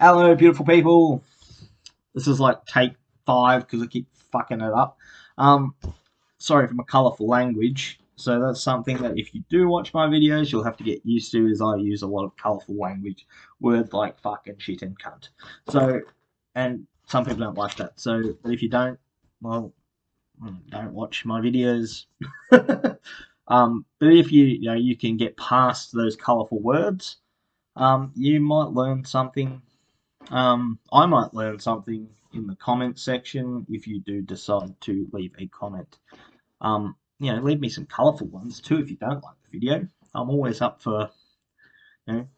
Hello, beautiful people. This is like take 5 because I keep fucking it up. Um, Sorry for my colourful language. So that's something that if you do watch my videos, you'll have to get used to. Is I use a lot of colourful language, words like fucking shit and cunt. So, and some people don't like that. So, but if you don't, well, don't watch my videos. But if you can get past those colourful words, you might learn something. I might learn something in the comment section if you do decide to leave a comment. Leave me some colourful ones too if you don't like the video. I'm always up for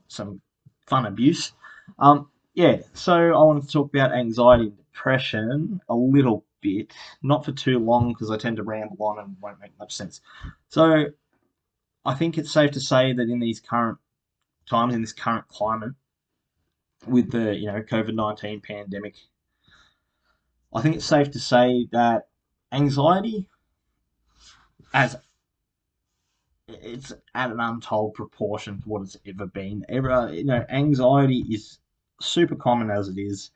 some fun abuse. So I wanted to talk about anxiety and depression a little bit, not for too long because I tend to ramble on and won't make much sense. So I think it's safe to say that in these current times, in this current climate, with the COVID-19 pandemic, I think it's safe to say that anxiety, as it's at an untold proportion to what it's ever been. Anxiety is super common as it is,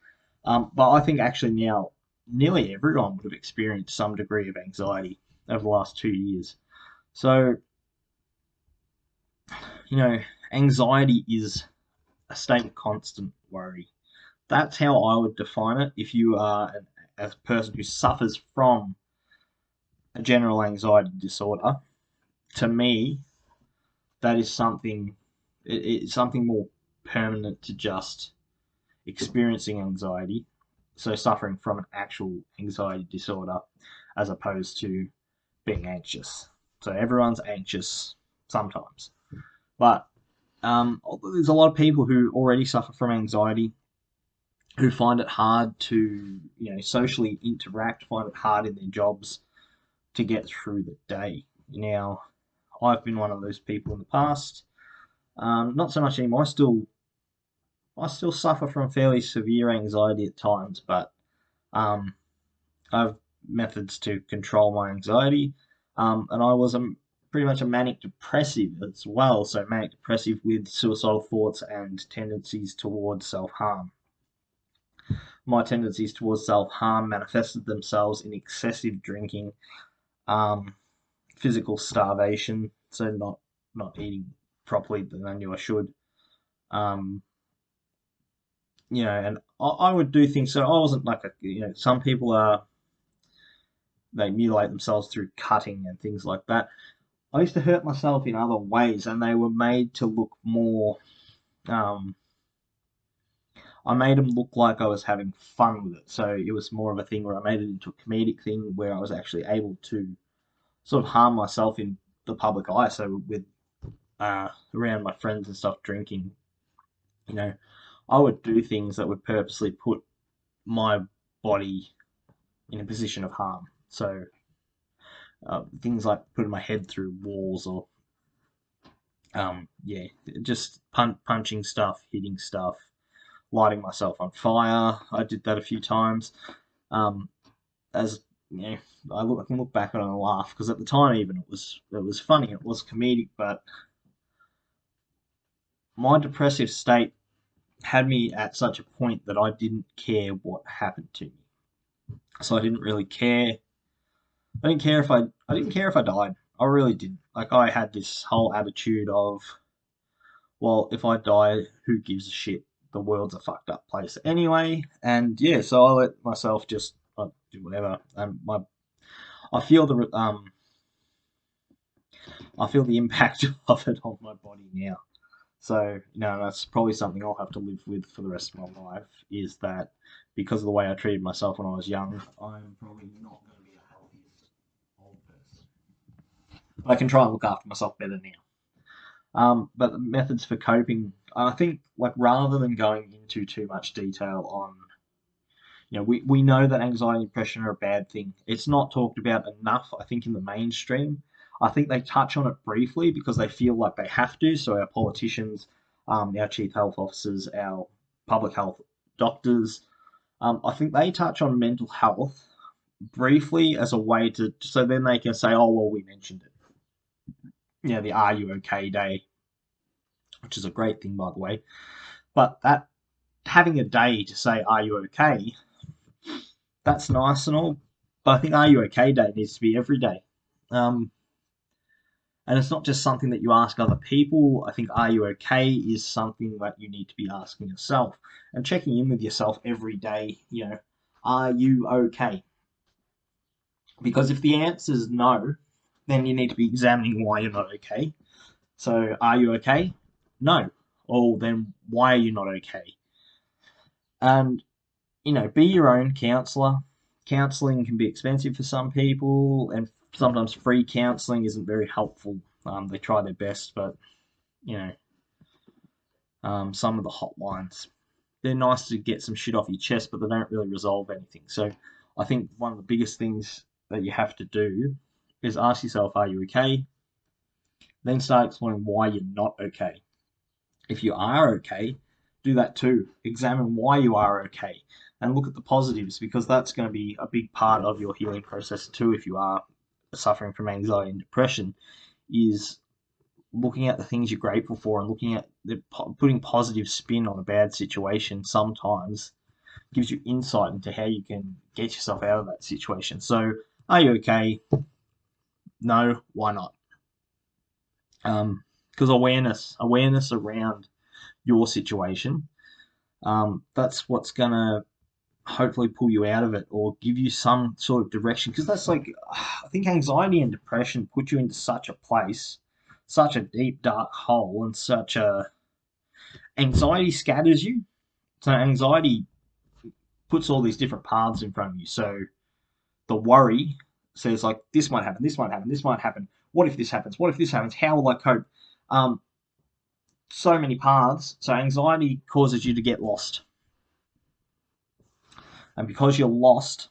but I think actually now nearly everyone would have experienced some degree of anxiety over the last 2 years. So, anxiety is a state of constant worry. That's how I would define it. If you are a person who suffers from a general anxiety disorder, to me, that is something. It's something more permanent to just experiencing anxiety, so suffering from an actual anxiety disorder, as opposed to being anxious. So everyone's anxious sometimes, but there's a lot of people who already suffer from anxiety who find it hard to socially interact, find it hard in their jobs to get through the day. Now, I've been one of those people in the past. Not so much anymore. I still suffer from fairly severe anxiety at times, but um, I have methods to control my anxiety. And I was pretty much a manic depressive as well. So manic depressive with suicidal thoughts and tendencies towards self harm. My tendencies towards self harm manifested themselves in excessive drinking, um, physical starvation, so not eating properly than I knew I should. Um, and I would do things. So I wasn't like some people are, they mutilate themselves through cutting and things like that. I used to hurt myself in other ways, and they were made to look more. Um, I made them look like I was having fun with it, so it was more of a thing where I made it into a comedic thing where I was actually able to sort of harm myself in the public eye. So with around my friends and stuff drinking, you know, I would do things that would purposely put my body in a position of harm. So things like putting my head through walls or just punching stuff, hitting stuff, lighting myself on fire. I did that a few times. Um, as you know, I can look back on it and laugh because at the time even it was funny, it was comedic, but my depressive state had me at such a point that I didn't care what happened to me. So I didn't really care. I didn't care if I died. I really didn't. Like I had this whole attitude of, well, if I die, who gives a shit? The world's a fucked up place anyway. And yeah, so I let myself just do whatever. And I feel the I feel the impact of it on my body now. So, that's probably something I'll have to live with for the rest of my life, is that because of the way I treated myself when I was young, I'm probably not going to be the healthiest old person. But I can try and look after myself better now. But the methods for coping, I think, like rather than going into too much detail on, we know that anxiety and depression are a bad thing. It's not talked about enough, I think, in the mainstream. I think they touch on it briefly because they feel like they have to. So our politicians, our chief health officers, our public health doctors, I think they touch on mental health briefly as a way to, so then they can say, oh, well, we mentioned it. The Are You OK Day, which is a great thing, by the way. But that having a day to say, "Are you okay?" That's nice and all, but I think "Are you okay?" day needs to be every day. And it's not just something that you ask other people. I think "Are you okay?" is something that you need to be asking yourself and checking in with yourself every day. Are you okay? Because if the answer is no, then you need to be examining why you're not okay. So, are you okay? No. Or then why are you not okay? And, be your own counselor. Counseling can be expensive for some people, and sometimes free counseling isn't very helpful. They try their best, but, some of the hotlines, they're nice to get some shit off your chest, but they don't really resolve anything. So, I think one of the biggest things that you have to do is ask yourself, are you okay? Then start exploring why you're not okay. If you are okay, do that too. Examine why you are okay and look at the positives, because that's going to be a big part of your healing process too. If you are suffering from anxiety and depression, is looking at the things you're grateful for and looking at putting positive spin on a bad situation sometimes gives you insight into how you can get yourself out of that situation. So, are you okay? No. Why not? Because awareness around your situation, that's what's gonna hopefully pull you out of it or give you some sort of direction. Because that's like, I think anxiety and depression put you into such a place, such a deep dark hole, and anxiety scatters you. So anxiety puts all these different paths in front of you. So the worry says like, this might happen, this might happen, this might happen. What if this happens? What if this happens? How will I cope? So many paths. So anxiety causes you to get lost. And because you're lost,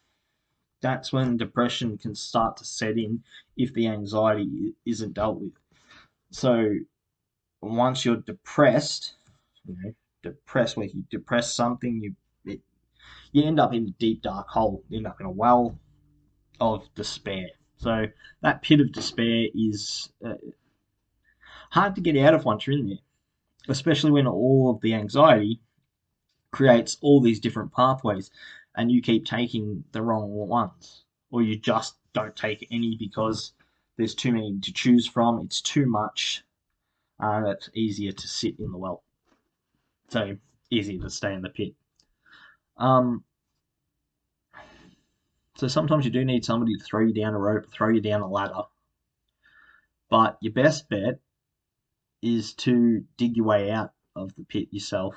that's when depression can start to set in if the anxiety isn't dealt with. So once you're depressed, depressed, where you depress something, you end up in a deep dark hole. You end up in a well of despair. So that pit of despair is hard to get out of once you're in there, especially when all of the anxiety creates all these different pathways and you keep taking the wrong ones, or you just don't take any because there's too many to choose from, it's too much, and it's easier to sit in the well. So easier to stay in the pit. Um, so sometimes you do need somebody to throw you down a rope, throw you down a ladder. But your best bet is to dig your way out of the pit yourself.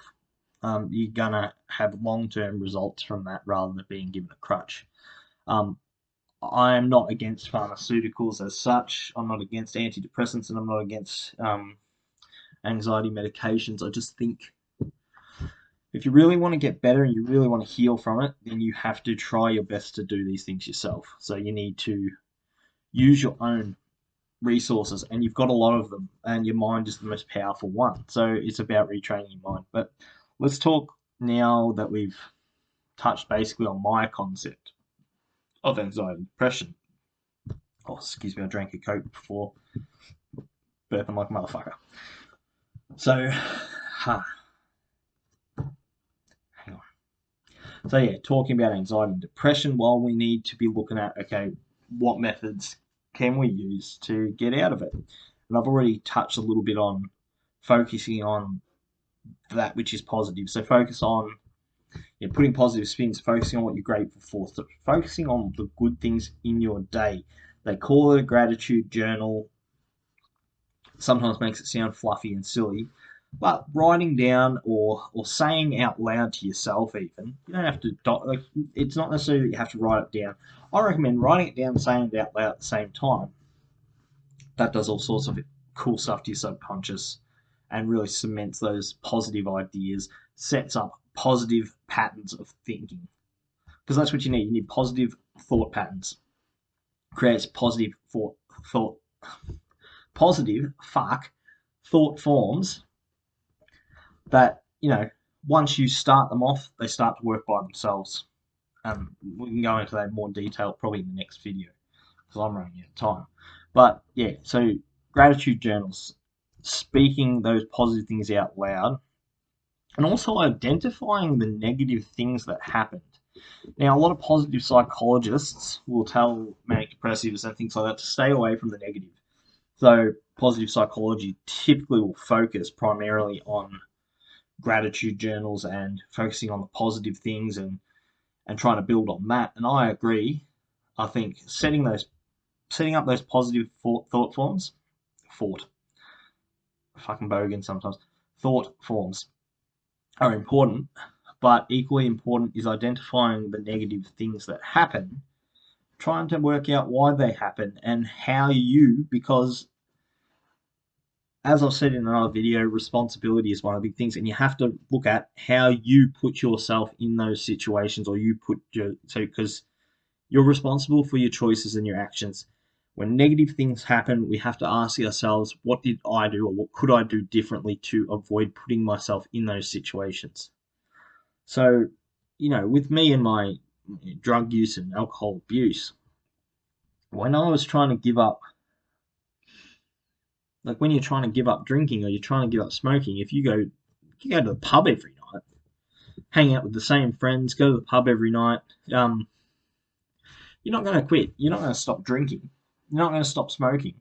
You're gonna have long-term results from that rather than being given a crutch. I am not against pharmaceuticals as such. I'm not against antidepressants, and I'm not against anxiety medications. I just think if you really want to get better and you really want to heal from it, then you have to try your best to do these things yourself. So you need to use your own resources, and you've got a lot of them, and your mind is the most powerful one. So it's about retraining your mind. But let's talk now that we've touched basically on my concept of anxiety and depression. Oh, excuse me, I drank a Coke before burping like a motherfucker. So, hang on. So yeah, talking about anxiety and depression, well, we need to be looking at, okay, what methods can we use to get out of it? And I've already touched a little bit on focusing on that which is positive. So focus on putting positive spins, focusing on what you're grateful for, so focusing on the good things in your day. They call it a gratitude journal. Sometimes makes it sound fluffy and silly, but writing down or saying out loud to yourself, even, you don't have to like, it's not necessarily that you have to write it down. I recommend writing it down and saying it out loud at the same time. That does all sorts of cool stuff to your subconscious and really cements those positive ideas, sets up positive patterns of thinking, because that's what you need. You need positive thought patterns. Creates positive positive thought forms that, once you start them off, they start to work by themselves. We can go into that in more detail probably in the next video because I'm running out of time. But yeah, so gratitude journals, speaking those positive things out loud, and also identifying the negative things that happened. Now, a lot of positive psychologists will tell manic depressives and things like that to stay away from the negative. So, positive psychology typically will focus primarily on gratitude journals and focusing on the positive things and trying to build on that. And I agree. I think setting up those positive thought forms, thought, fucking bogan sometimes, thought forms are important, but equally important is identifying the negative things that happen, trying to work out why they happen and how you, because as I've said in another video, responsibility is one of the big things, and you have to look at how you put yourself in those situations, or because you're responsible for your choices and your actions. When negative things happen, we have to ask ourselves, what did I do, or what could I do differently to avoid putting myself in those situations? So, with me and my drug use and alcohol abuse, when I was trying to give up, like when you're trying to give up drinking or you're trying to give up smoking, if you go to the pub every night, hang out with the same friends, go to the pub every night, you're not going to quit. You're not going to stop drinking. You're not going to stop smoking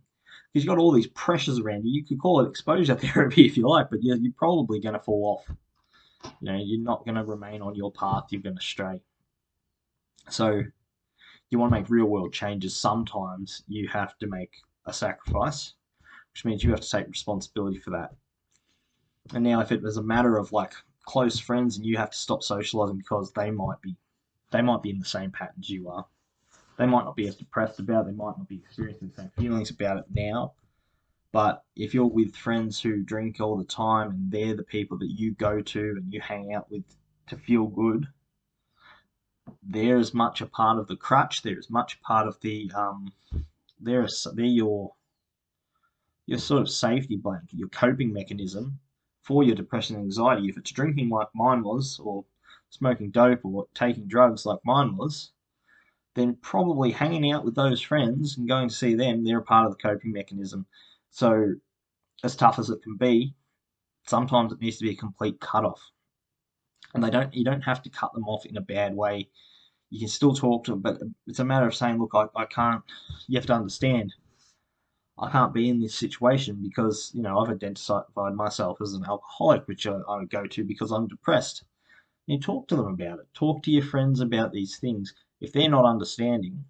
because you've got all these pressures around you. You could call it exposure therapy if you like, but you're probably going to fall off. You're not going to remain on your path. You're going to stray. So you want to make real world changes. Sometimes you have to make a sacrifice, which means you have to take responsibility for that. And now, if it was a matter of like close friends and you have to stop socializing because they might be in the same patterns you are. They might not be as depressed about it. They might not be experiencing the same feelings about it now. But if you're with friends who drink all the time and they're the people that you go to and you hang out with to feel good, they're as much a part of the crutch. They're as much a part of the they're your sort of safety blanket, your coping mechanism for your depression and anxiety. If it's drinking like mine was, or smoking dope, or taking drugs like mine was, then probably hanging out with those friends and going to see them, they're a part of the coping mechanism. So, as tough as it can be, sometimes it needs to be a complete cut off. And you don't have to cut them off in a bad way. You can still talk to them, but it's a matter of saying, look, I can't, you have to understand, I can't be in this situation because, I've identified myself as an alcoholic, which I go to because I'm depressed. You talk to them about it. Talk to your friends about these things. If they're not understanding,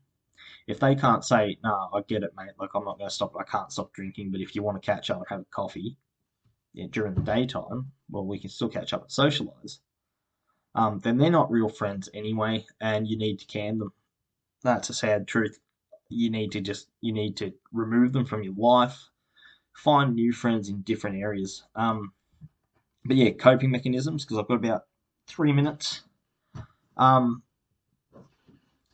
if they can't say, no, I get it, mate, like I'm not going to stop, I can't stop drinking, but if you want to catch up and have a coffee during the daytime, well, we can still catch up and socialise. Then they're not real friends anyway, and you need to can them. That's a sad truth. You need to remove them from your life, find new friends in different areas. But yeah, coping mechanisms, because I've got about 3 minutes.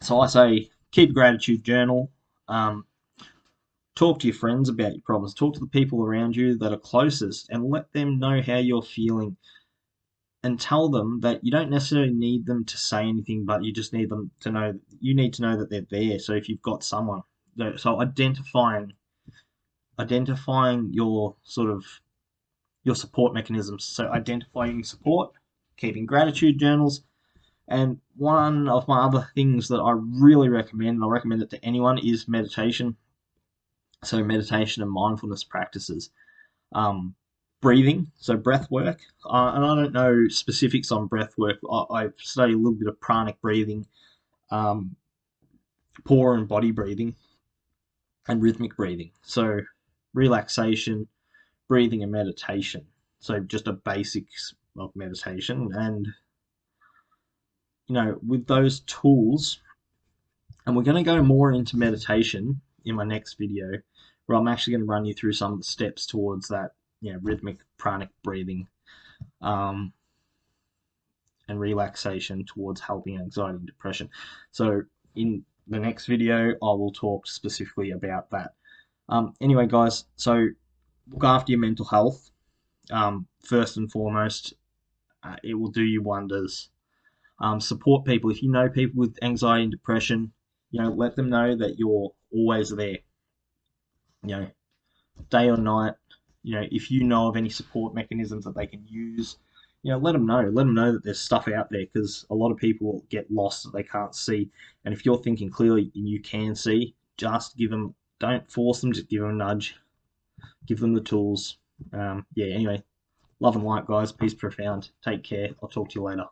So I say keep a gratitude journal. Talk to your friends about your problems. Talk to the people around you that are closest and let them know how you're feeling. And tell them that you don't necessarily need them to say anything, but you just need them to know, you need to know that they're there. So if you've got someone, so identifying your sort of your support mechanisms. So identifying support, keeping gratitude journals, and one of my other things that I really recommend, and I recommend it to anyone, is meditation. So meditation and mindfulness practices. Breathing, so breath work. And I don't know specifics on breath work. I've studied a little bit of pranic breathing, pore and body breathing, and rhythmic breathing. So relaxation, breathing, and meditation. So just a basics of meditation. And, with those tools, and we're going to go more into meditation in my next video, where I'm actually going to run you through some of the steps towards that, rhythmic pranic breathing, and relaxation towards helping anxiety and depression. So in the next video, I will talk specifically about that. Anyway, guys, so look after your mental health. First and foremost, it will do you wonders. Support people. If you know people with anxiety and depression, let them know that you're always there. Day or night. If you know of any support mechanisms that they can use, let them know. Let them know that there's stuff out there, because a lot of people get lost that they can't see. And if you're thinking clearly and you can see, just give them. Don't force them. Just give them a nudge. Give them the tools. Yeah. Anyway, love and light, guys. Peace profound. Take care. I'll talk to you later.